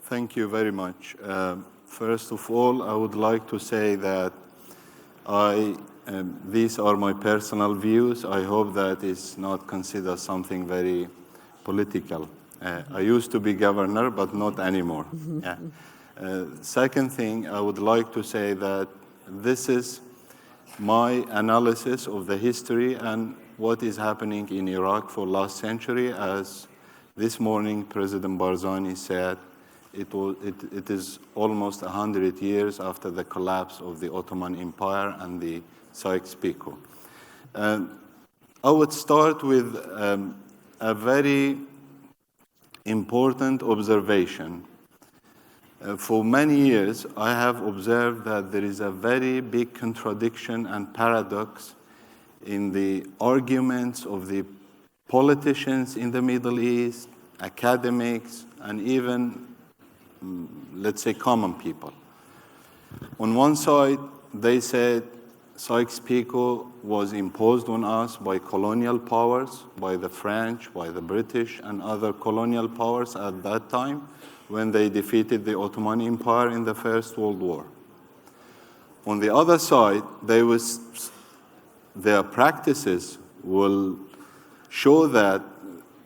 Thank you very much. First of all, I would like to say that these are my personal views. I hope that is not considered something very political. I used to be governor, but not anymore. Yeah. Second thing, I would like to say that this is my analysis of the history and what is happening in Iraq for last century. As this morning President Barzani said, it is almost 100 years after the collapse of the Ottoman Empire and the Sykes-Picot. I would start with a very important observation. For many years, I have observed that there is a very big contradiction and paradox in the arguments of the politicians in the Middle East, academics, and even, let's say, common people. On one side, they said Sykes-Picot was imposed on us by colonial powers, by the French, by the British, and other colonial powers at that time when they defeated the Ottoman Empire in the First World War. On the other side, their practices will show that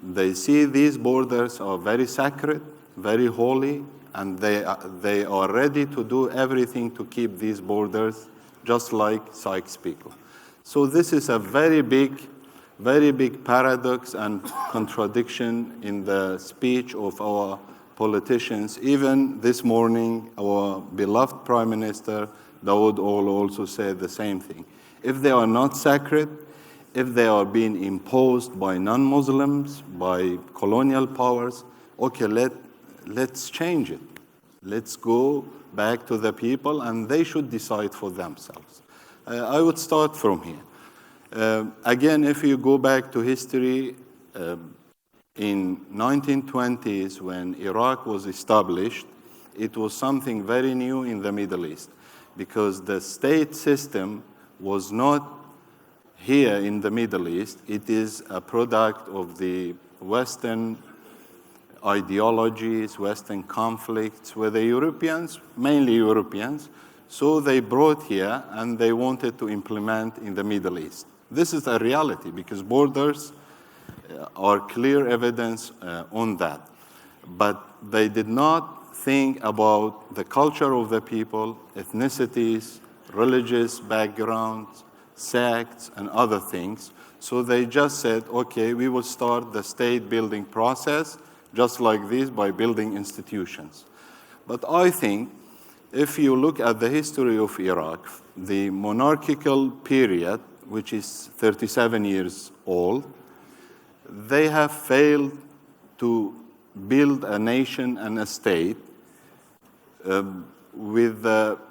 they see these borders are very sacred, very holy, and they are ready to do everything to keep these borders just like Sykes-Picot. So this is a very big paradox and contradiction in the speech of our politicians. Even this morning, our beloved Prime Minister, Dawood Olo, also said the same thing. If they are not sacred, if they are being imposed by non-Muslims, by colonial powers, okay, let's change it. Let's go back to the people, and they should decide for themselves. I would start from here. Again, if you go back to history, in 1920s, when Iraq was established, it was something very new in the Middle East because the state system was not here in the Middle East. It is a product of the Western ideologies, Western conflicts with the Europeans, mainly Europeans. So they brought here and they wanted to implement in the Middle East. This is a reality because borders are clear evidence on that. But they did not think about the culture of the people, ethnicities, religious backgrounds, sects, and other things. So they just said, okay, we will start the state building process just like this by building institutions. But I think if you look at the history of Iraq, the monarchical period, which is 37 years old, they have failed to build a nation and a state with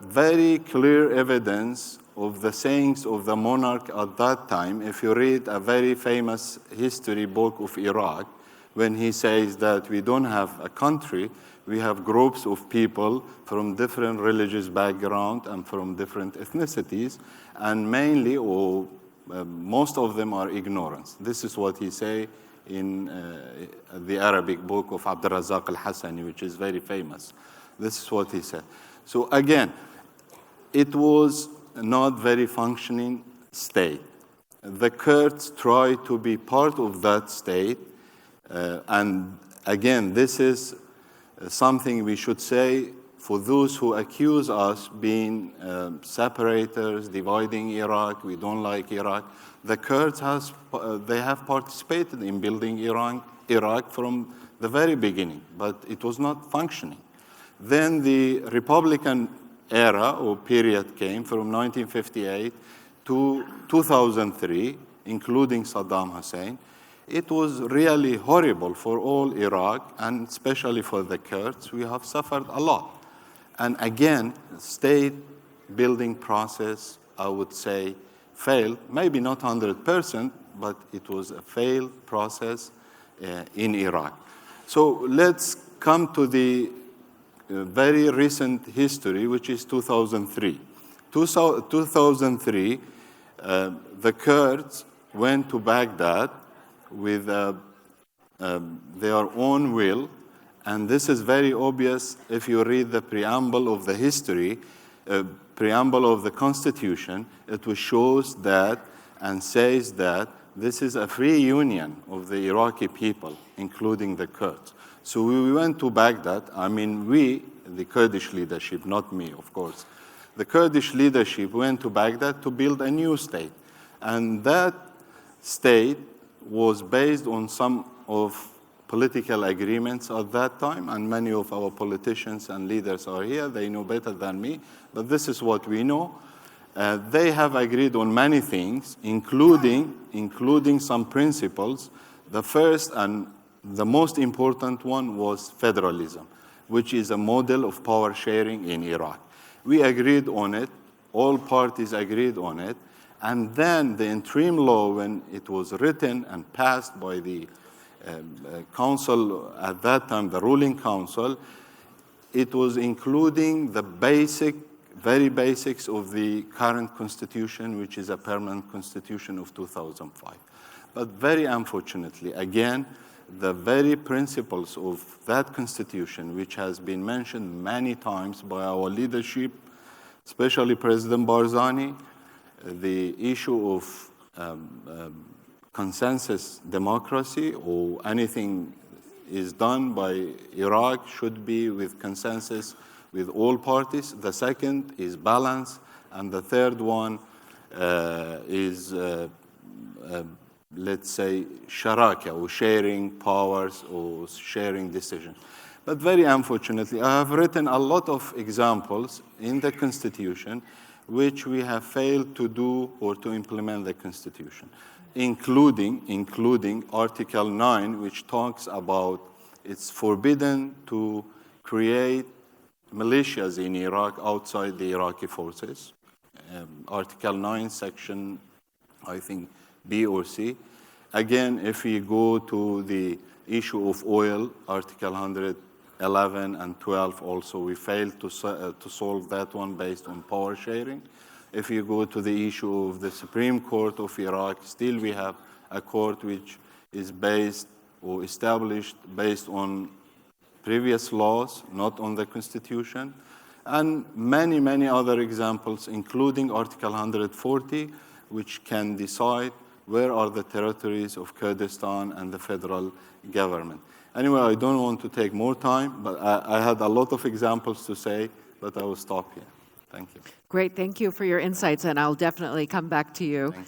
very clear evidence of the sayings of the monarch at that time. If you read a very famous history book of Iraq, when he says that we don't have a country, we have groups of people from different religious backgrounds and from different ethnicities, and mainly, or most of them are ignorance. This is what he say in the Arabic book of Abdurrazzaq al-Hassani, which is very famous. This is what he said. So again, it was not very functioning state. The Kurds tried to be part of that state, and again, this is something we should say for those who accuse us being separators, dividing Iraq, we don't like Iraq. The Kurds they have participated in building Iraq from the very beginning, but it was not functioning. Then the Republican era or period came from 1958 to 2003, including Saddam Hussein. It was really horrible for all Iraq, and especially for the Kurds. We have suffered a lot. And again, state building process, I would say, failed. Maybe not 100%, but it was a failed process in Iraq. So let's come to the very recent history, which is 2003. 2003, the Kurds went to Baghdad with their own will, And this is very obvious if you read the preamble of the history, preamble of the Constitution. It shows that and says that this is a free union of the Iraqi people, including the Kurds. So we went to Baghdad. I mean, we, the Kurdish leadership, not me, of course. The Kurdish leadership went to Baghdad to build a new state. And that state was based on some of political agreements at that time, and many of our politicians and leaders are here. They know better than me, but this is what we know. They have agreed on many things, including some principles. The first and the most important one was federalism, which is a model of power sharing in Iraq. We agreed on it, all parties agreed on it, and then the interim law, when it was written and passed by the council at that time, the ruling council, it was including the very basics of the current constitution, which is a permanent constitution of 2005. But very unfortunately, again, the very principles of that constitution, which has been mentioned many times by our leadership, especially President Barzani, the issue of consensus democracy, or anything is done by Iraq should be with consensus with all parties. The second is balance, and the third one is, let's say, sharaka, or sharing powers or sharing decisions. But very unfortunately, I have written a lot of examples in the Constitution which we have failed to do or to implement the Constitution, including Article 9, which talks about it's forbidden to create militias in Iraq outside the Iraqi forces. Article 9, Section, I think, B or C. Again, if we go to the issue of oil, Article 111 and 12 also, we failed to solve that one based on power sharing. If you go to the issue of the Supreme Court of Iraq, still we have a court which is based or established based on previous laws, not on the Constitution, and many, many other examples, including Article 140, which can decide where are the territories of Kurdistan and the federal government. Anyway, I don't want to take more time, but I had a lot of examples to say, but I will stop here. Thank you. Great, thank you for your insights, and I'll definitely come back to you. Thank